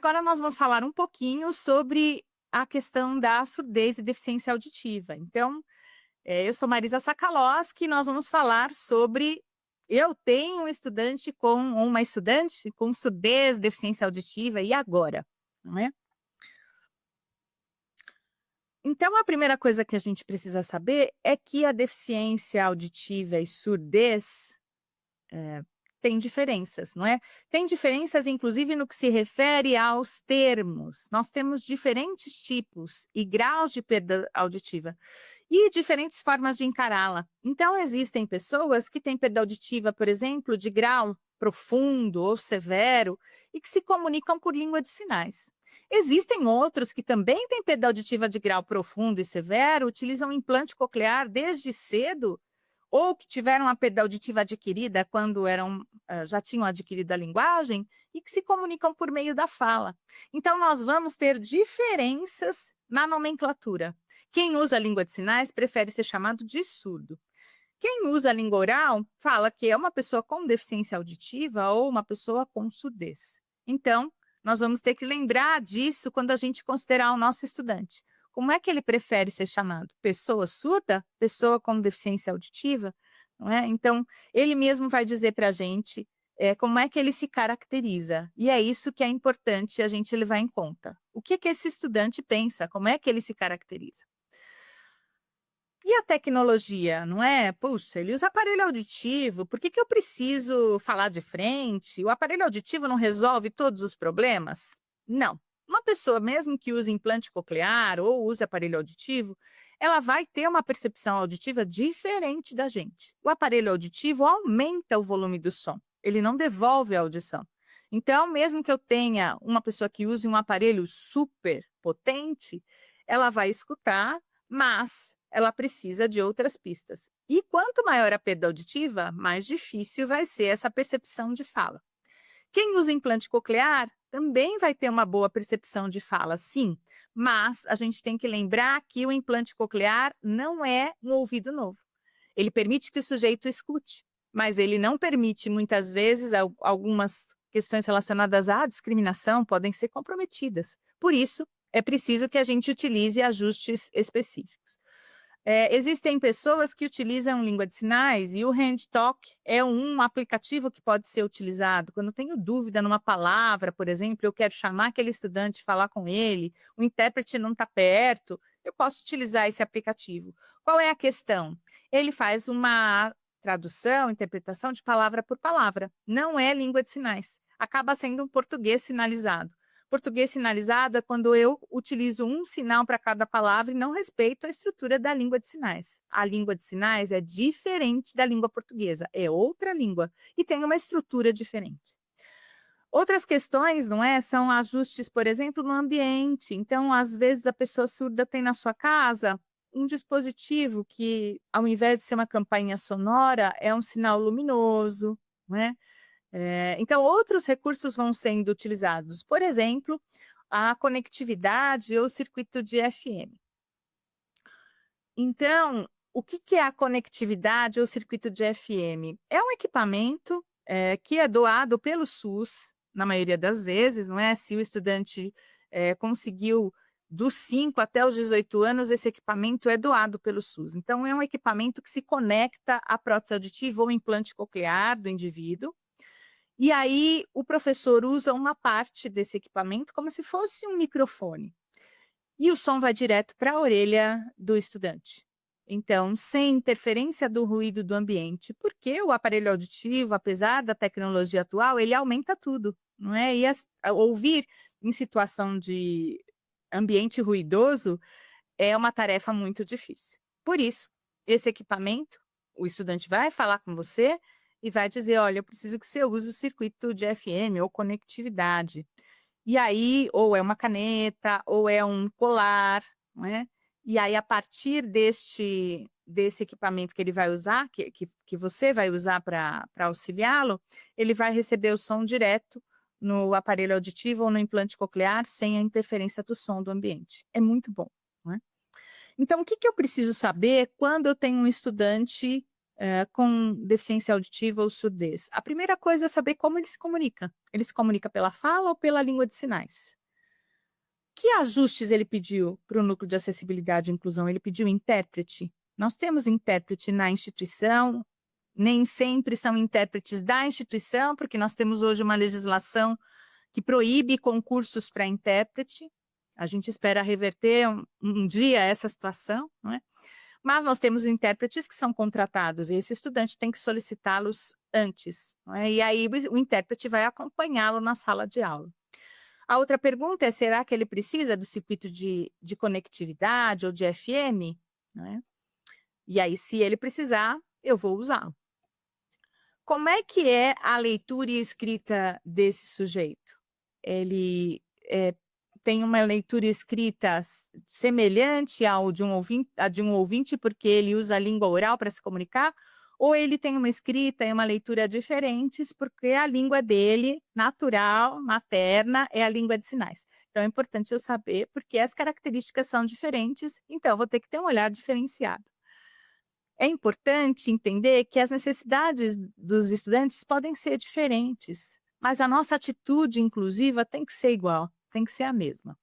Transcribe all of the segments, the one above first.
agora nós vamos falar um pouquinho sobre a questão da surdez e deficiência auditiva. Então, eu sou Marisa Sakaloski e nós vamos falar sobre eu tenho um estudante com ou uma estudante com surdez, deficiência auditiva, e agora? Não é? Então, a primeira coisa que a gente precisa saber é que a deficiência auditiva e surdez tem diferenças, não é? Tem diferenças, inclusive, no que se refere aos termos. Nós temos diferentes tipos e graus de perda auditiva e diferentes formas de encará-la. Então, existem pessoas que têm perda auditiva, por exemplo, de grau profundo ou severo e que se comunicam por língua de sinais. Existem outros que também têm perda auditiva de grau profundo e severo, utilizam implante coclear desde cedo ou que tiveram a perda auditiva adquirida quando já tinham adquirido a linguagem e que se comunicam por meio da fala. Então, nós vamos ter diferenças na nomenclatura. Quem usa a língua de sinais prefere ser chamado de surdo. Quem usa a língua oral fala que é uma pessoa com deficiência auditiva ou uma pessoa com surdez. Então, nós vamos ter que lembrar disso quando a gente considerar o nosso estudante. Como é que ele prefere ser chamado? Pessoa surda? Pessoa com deficiência auditiva? Não é? Então, ele mesmo vai dizer para a gente como é que ele se caracteriza. E é isso que é importante a gente levar em conta. O que que esse estudante pensa? Como é que ele se caracteriza? E a tecnologia, não é? Puxa, ele usa aparelho auditivo, por que que eu preciso falar de frente? O aparelho auditivo não resolve todos os problemas? Não. Uma pessoa, mesmo que use implante coclear ou use aparelho auditivo, ela vai ter uma percepção auditiva diferente da gente. O aparelho auditivo aumenta o volume do som, ele não devolve a audição. Então, mesmo que eu tenha uma pessoa que use um aparelho super potente, ela vai escutar, mas ela precisa de outras pistas. E quanto maior a perda auditiva, mais difícil vai ser essa percepção de fala. Quem usa implante coclear também vai ter uma boa percepção de fala, sim, mas a gente tem que lembrar que o implante coclear não é um ouvido novo. Ele permite que o sujeito escute, mas ele não permite, muitas vezes, algumas questões relacionadas à discriminação podem ser comprometidas. Por isso, é preciso que a gente utilize ajustes específicos. Existem pessoas que utilizam língua de sinais e o HandTalk é um aplicativo que pode ser utilizado. Quando eu tenho dúvida numa palavra, por exemplo, eu quero chamar aquele estudante, falar com ele, o intérprete não está perto, eu posso utilizar esse aplicativo. Qual é a questão? Ele faz uma tradução, interpretação de palavra por palavra. Não é língua de sinais. Acaba sendo um português sinalizado. Português sinalizado é quando eu utilizo um sinal para cada palavra e não respeito a estrutura da língua de sinais. A língua de sinais é diferente da língua portuguesa, é outra língua e tem uma estrutura diferente. Outras questões, não é, são ajustes, por exemplo, no ambiente. Então, às vezes a pessoa surda tem na sua casa um dispositivo que, ao invés de ser uma campainha sonora, é um sinal luminoso, não é? Então, outros recursos vão sendo utilizados, por exemplo, a conectividade ou circuito de FM. Então, o que que é a conectividade ou circuito de FM? É um equipamento que é doado pelo SUS, na maioria das vezes, não é? Se o estudante conseguiu dos 5 até os 18 anos, esse equipamento é doado pelo SUS. Então, é um equipamento que se conecta à prótese auditiva ou implante coclear do indivíduo, e aí o professor usa uma parte desse equipamento como se fosse um microfone. E o som vai direto para a orelha do estudante. Então, sem interferência do ruído do ambiente, porque o aparelho auditivo, apesar da tecnologia atual, ele aumenta tudo, não é? E ouvir em situação de ambiente ruidoso é uma tarefa muito difícil. Por isso, esse equipamento, o estudante vai falar com você e vai dizer: olha, eu preciso que você use o circuito de FM ou conectividade. E aí, ou é uma caneta, ou é um colar, não é? E aí, a partir desse equipamento que ele vai usar, que você vai usar para auxiliá-lo, ele vai receber o som direto no aparelho auditivo ou no implante coclear, sem a interferência do som do ambiente. É muito bom, não é? Então, o que que eu preciso saber quando eu tenho um estudante com deficiência auditiva ou surdez? A primeira coisa é saber como ele se comunica. Ele se comunica pela fala ou pela língua de sinais? Que ajustes ele pediu para o núcleo de acessibilidade e inclusão? Ele pediu intérprete? Nós temos intérprete na instituição, nem sempre são intérpretes da instituição, porque nós temos hoje uma legislação que proíbe concursos para intérprete. A gente espera reverter um dia essa situação, não é? Mas nós temos intérpretes que são contratados e esse estudante tem que solicitá-los antes, não é? E aí o intérprete vai acompanhá-lo na sala de aula. A outra pergunta é, será que ele precisa do circuito de conectividade ou de FM? Não é? E aí, se ele precisar, eu vou usá-lo. Como é que é a leitura e escrita desse sujeito? Ele tem uma leitura e escrita semelhante ao de um ouvinte, porque ele usa a língua oral para se comunicar, ou ele tem uma escrita e uma leitura diferentes, porque a língua dele, natural, materna, é a língua de sinais. Então, é importante eu saber, porque as características são diferentes, então eu vou ter que ter um olhar diferenciado. É importante entender que as necessidades dos estudantes podem ser diferentes, mas a nossa atitude inclusiva tem que ser igual, tem que ser a mesma.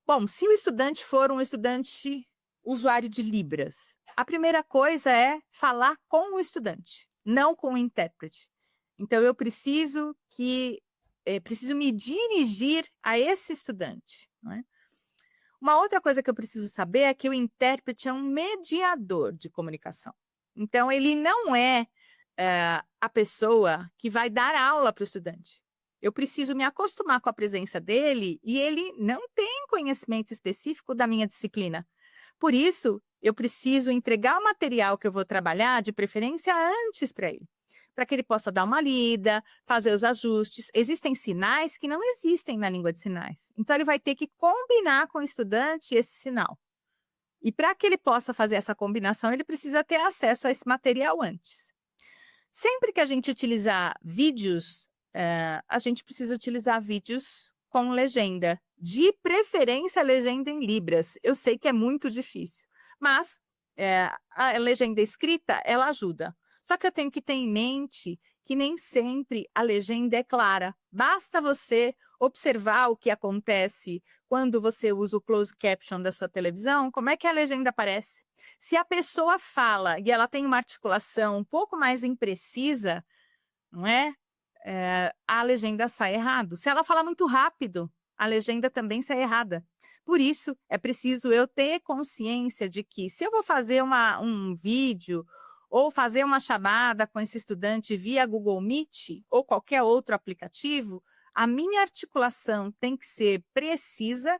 Bom, se o estudante for um estudante usuário de Libras, a primeira coisa é falar com o estudante, não com o intérprete. Então, eu preciso me dirigir a esse estudante, não é? Uma outra coisa que eu preciso saber é que o intérprete é um mediador de comunicação. Então, ele não é a pessoa que vai dar aula para o estudante. Eu preciso me acostumar com a presença dele e ele não tem conhecimento específico da minha disciplina. Por isso, eu preciso entregar o material que eu vou trabalhar, de preferência antes para ele, para que ele possa dar uma lida, fazer os ajustes. Existem sinais que não existem na língua de sinais. Então, ele vai ter que combinar com o estudante esse sinal. E para que ele possa fazer essa combinação, ele precisa ter acesso a esse material antes. Sempre que a gente utilizar vídeos, a gente precisa utilizar vídeos com legenda. De preferência, legenda em Libras. Eu sei que é muito difícil, mas a legenda escrita, ela ajuda. Só que eu tenho que ter em mente que nem sempre a legenda é clara. Basta você observar o que acontece quando você usa o closed caption da sua televisão, como é que a legenda aparece. Se a pessoa fala e ela tem uma articulação um pouco mais imprecisa, não é? A legenda sai errado. Se ela falar muito rápido, a legenda também sai errada. Por isso, é preciso eu ter consciência de que, se eu vou fazer um vídeo ou fazer uma chamada com esse estudante via Google Meet ou qualquer outro aplicativo, a minha articulação tem que ser precisa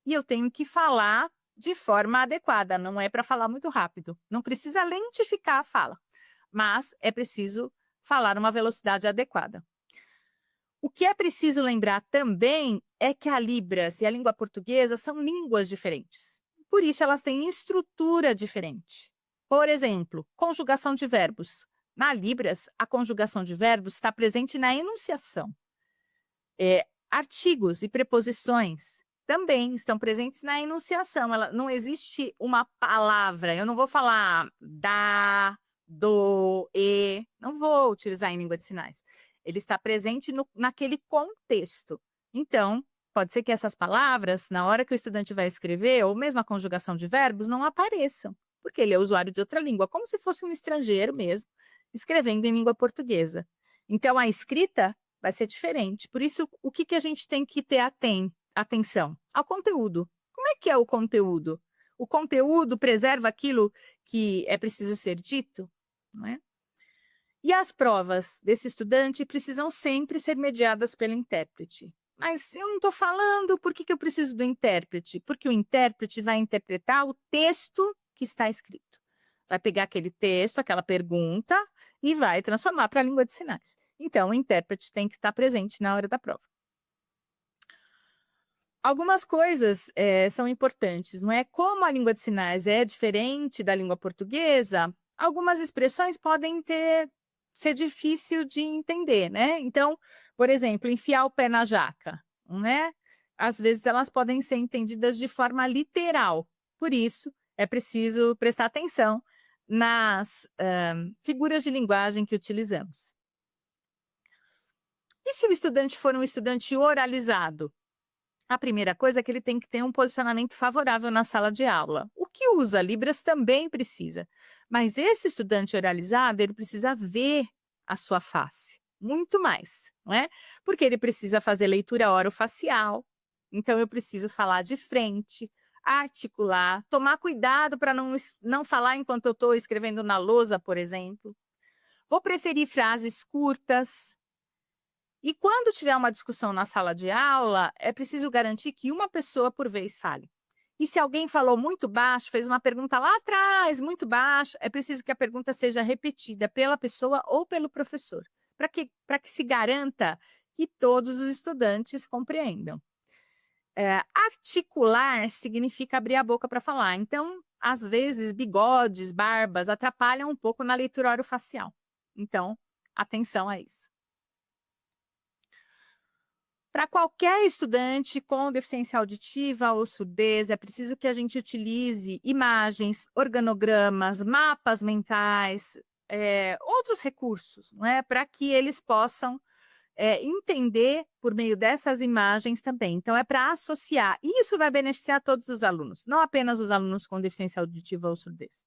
e eu tenho que falar de forma adequada. Não é para falar muito rápido. Não precisa lentificar a fala, mas é preciso falar numa velocidade adequada. O que é preciso lembrar também é que a Libras e a língua portuguesa são línguas diferentes. Por isso, elas têm estrutura diferente. Por exemplo, conjugação de verbos. Na Libras, a conjugação de verbos está presente na enunciação. Artigos e preposições também estão presentes na enunciação. Não existe uma palavra. Eu não vou falar da, do, e. Não vou utilizar em língua de sinais. Ele está presente naquele contexto. Então, pode ser que essas palavras, na hora que o estudante vai escrever, ou mesmo a conjugação de verbos, não apareçam, porque ele é usuário de outra língua, como se fosse um estrangeiro mesmo, escrevendo em língua portuguesa. Então, a escrita vai ser diferente. Por isso, o que a gente tem que ter atenção? Ao conteúdo. Como é que é o conteúdo? O conteúdo preserva aquilo que é preciso ser dito, não é? E as provas desse estudante precisam sempre ser mediadas pelo intérprete. Mas eu não estou falando por que eu preciso do intérprete, porque o intérprete vai interpretar o texto que está escrito. Vai pegar aquele texto, aquela pergunta, e vai transformar para a língua de sinais. Então, o intérprete tem que estar presente na hora da prova. Algumas coisas são importantes, não é? Como a língua de sinais é diferente da língua portuguesa, algumas expressões podem ser difícil de entender, né? Então, por exemplo, enfiar o pé na jaca, né? Às vezes elas podem ser entendidas de forma literal. Por isso, é preciso prestar atenção nas figuras de linguagem que utilizamos. E se o estudante for um estudante oralizado? A primeira coisa é que ele tem que ter um posicionamento favorável na sala de aula. O que usa Libras também precisa, mas esse estudante oralizado, ele precisa ver a sua face, muito mais, não é? Porque ele precisa fazer leitura orofacial, então eu preciso falar de frente, articular, tomar cuidado para não falar enquanto eu estou escrevendo na lousa, por exemplo. Vou preferir frases curtas, e quando tiver uma discussão na sala de aula, é preciso garantir que uma pessoa por vez fale. E se alguém falou muito baixo, fez uma pergunta lá atrás, muito baixo, é preciso que a pergunta seja repetida pela pessoa ou pelo professor, para que se garanta que todos os estudantes compreendam. Articular significa abrir a boca para falar. Então, às vezes, bigodes, barbas atrapalham um pouco na leitura orofacial. Então, atenção a isso. Para qualquer estudante com deficiência auditiva ou surdez, é preciso que a gente utilize imagens, organogramas, mapas mentais, outros recursos, não é? Para que eles possam entender por meio dessas imagens também. Então, é para associar. E isso vai beneficiar todos os alunos, não apenas os alunos com deficiência auditiva ou surdez.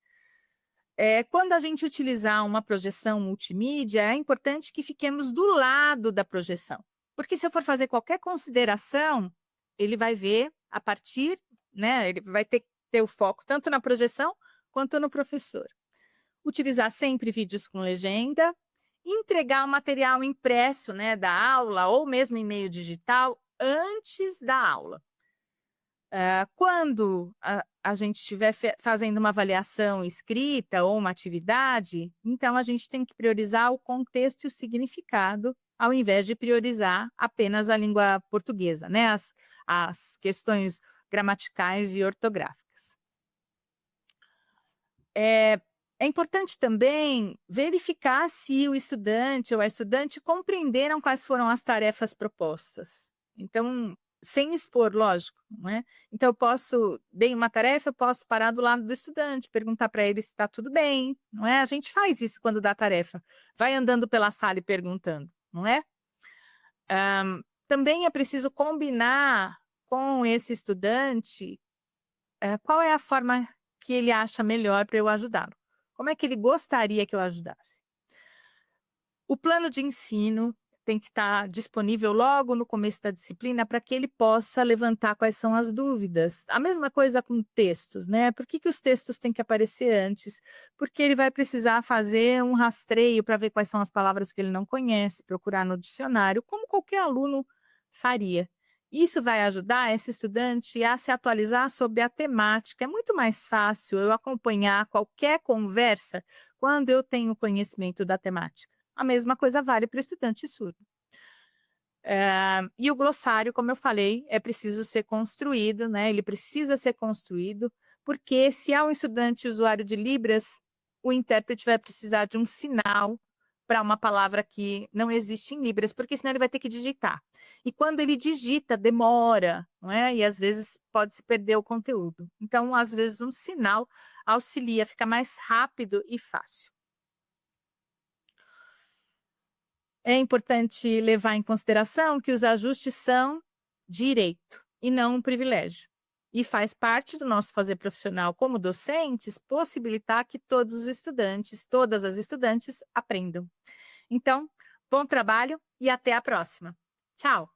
Quando a gente utilizar uma projeção multimídia, é importante que fiquemos do lado da projeção, porque se eu for fazer qualquer consideração, ele vai ver a partir, né, ele vai ter que ter o foco tanto na projeção quanto no professor. Utilizar sempre vídeos com legenda, entregar o material impresso, né, da aula ou mesmo em meio digital antes da aula. Quando a gente estiver fazendo uma avaliação escrita ou uma atividade, então a gente tem que priorizar o contexto e o significado, ao invés de priorizar apenas a língua portuguesa, né? As questões gramaticais e ortográficas. É importante também verificar se o estudante ou a estudante compreenderam quais foram as tarefas propostas. Então, sem expor, lógico, não é? Então, dei uma tarefa, eu posso parar do lado do estudante, perguntar para ele se está tudo bem, não é? A gente faz isso quando dá tarefa, vai andando pela sala e perguntando, não é? Também é preciso combinar com esse estudante qual é a forma que ele acha melhor para eu ajudá-lo. Como é que ele gostaria que eu ajudasse? O plano de ensino tem que estar disponível logo no começo da disciplina para que ele possa levantar quais são as dúvidas. A mesma coisa com textos, né? Por que os textos têm que aparecer antes? Porque ele vai precisar fazer um rastreio para ver quais são as palavras que ele não conhece, procurar no dicionário, como qualquer aluno faria. Isso vai ajudar esse estudante a se atualizar sobre a temática. É muito mais fácil eu acompanhar qualquer conversa quando eu tenho conhecimento da temática. A mesma coisa vale para o estudante surdo. E o glossário, como eu falei, é preciso ser construído, né? Ele precisa ser construído, porque se há um estudante usuário de Libras, o intérprete vai precisar de um sinal para uma palavra que não existe em Libras, porque senão ele vai ter que digitar. E quando ele digita, demora, não é? E às vezes pode se perder o conteúdo. Então, às vezes, um sinal auxilia, fica mais rápido e fácil. É importante levar em consideração que os ajustes são direito e não um privilégio. E faz parte do nosso fazer profissional como docentes possibilitar que todos os estudantes, todas as estudantes aprendam. Então, bom trabalho e até a próxima. Tchau!